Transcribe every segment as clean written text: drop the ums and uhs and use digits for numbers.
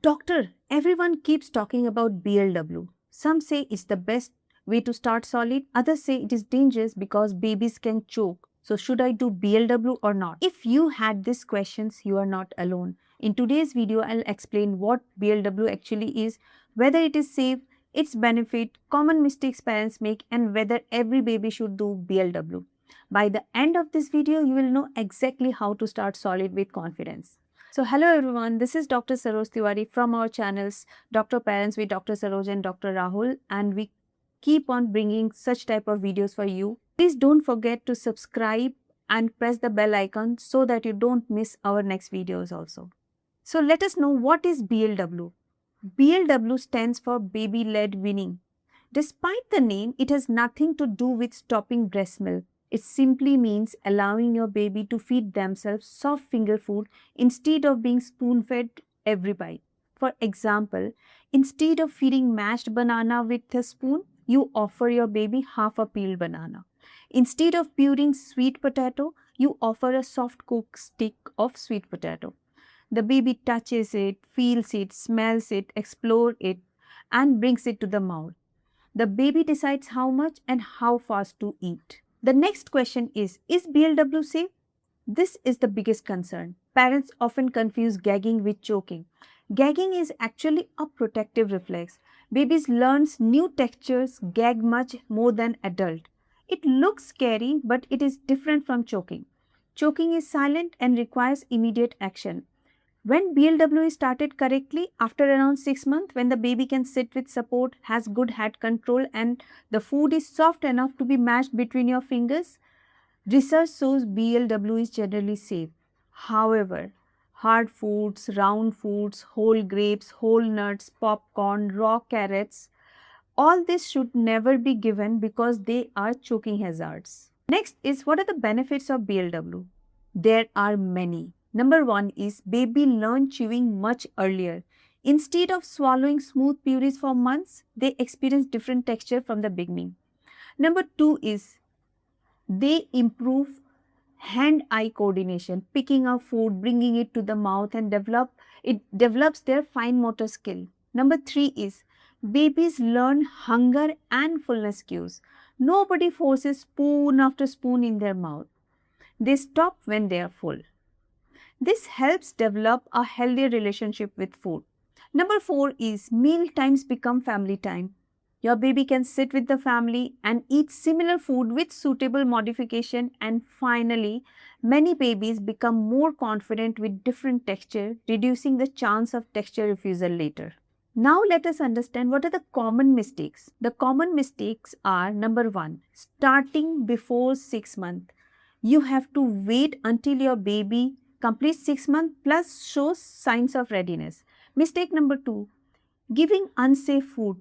Doctor, everyone keeps talking about BLW. Some say it's the best way to start solid, others say it is dangerous because babies can choke. So should I do BLW or not? If you had these questions, you are not alone. In today's video, I'll explain what BLW actually is, whether it is safe, its benefit, common mistakes parents make, and whether every baby should do BLW. By the end of this video, you will know exactly how to start solid with confidence. So hello everyone, this is Dr. Saroj Tiwari from our channels Dr. Parents with Dr. Saroj and Dr. Rahul, and we keep on bringing such type of videos for you. Please don't forget to subscribe and press the bell icon so that you don't miss our next videos also. So let us know what is BLW. BLW stands for Baby Led Weaning. Despite the name, it has nothing to do with stopping breast milk. It simply means allowing your baby to feed themselves soft finger food instead of being spoon-fed every bite. For example, instead of feeding mashed banana with a spoon, you offer your baby half a peeled banana. Instead of pureeing sweet potato, you offer a soft cooked stick of sweet potato. The baby touches it, feels it, smells it, explores it, and brings it to the mouth. The baby decides how much and how fast to eat. The next question is BLW safe? This is the biggest concern. Parents often confuse gagging with choking. Gagging is actually a protective reflex. Babies learn new textures, gag much more than adults. It looks scary, but it is different from choking. Choking is silent and requires immediate action. When BLW is started correctly, after around 6 months, when the baby can sit with support, has good head control, and the food is soft enough to be mashed between your fingers, research shows BLW is generally safe. However, hard foods, round foods, whole grapes, whole nuts, popcorn, raw carrots, all this should never be given because they are choking hazards. Next is, what are the benefits of BLW? There are many. Number 1 is baby learn chewing much earlier. Instead of swallowing smooth purees for months, they experience different texture from the beginning. Number 2 is they improve hand-eye coordination, picking up food, bringing it to the mouth, and develops their fine motor skill. Number 3 is babies learn hunger and fullness cues. Nobody forces spoon after spoon in their mouth. They stop when they are full. This helps develop a healthier relationship with food. Number 4 is meal times become family time. Your baby can sit with the family and eat similar food with suitable modification, and finally, many babies become more confident with different texture, reducing the chance of texture refusal later. Now let us understand what are the common mistakes. The common mistakes are: number 1, starting before 6 months. You have to wait until your baby completes 6 months plus shows signs of readiness. Mistake number 2, giving unsafe food.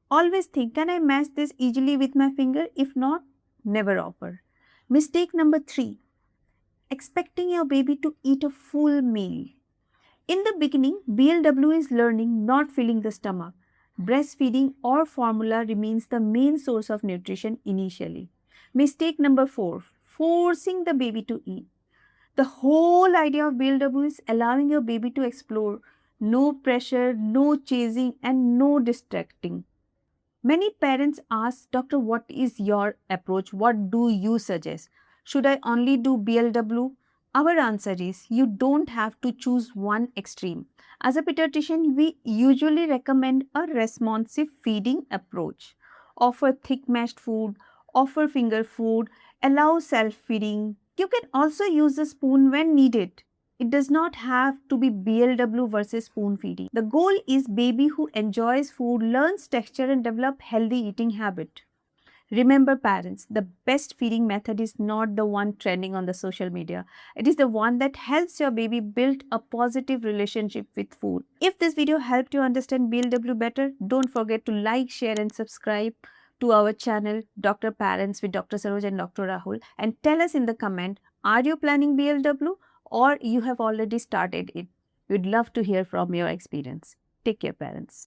Always think, can I mash this easily with my finger? If not, never offer. Mistake number 3, expecting your baby to eat a full meal. In the beginning, BLW is learning, not filling the stomach. Breastfeeding or formula remains the main source of nutrition initially. Mistake number 4, forcing the baby to eat. The whole idea of BLW is allowing your baby to explore. No pressure, no chasing, and no distracting. Many parents ask, Doctor, what is your approach? What do you suggest? Should I only do BLW? Our answer is, you don't have to choose one extreme. As a pediatrician, we usually recommend a responsive feeding approach. Offer thick mashed food, offer finger food, allow self-feeding. You can also use a spoon when needed. It does not have to be BLW versus spoon feeding. The goal is baby who enjoys food, learns texture, and develop healthy eating habit. Remember parents, the best feeding method is not the one trending on the social media. It is the one that helps your baby build a positive relationship with food. If this video helped you understand BLW better, don't forget to like, share, and subscribe to our channel Dr. Parents with Dr. Saroj and Dr. Rahul, and tell us in the comment, are you planning BLW or you have already started it? We'd love to hear from your experience. Take care, parents.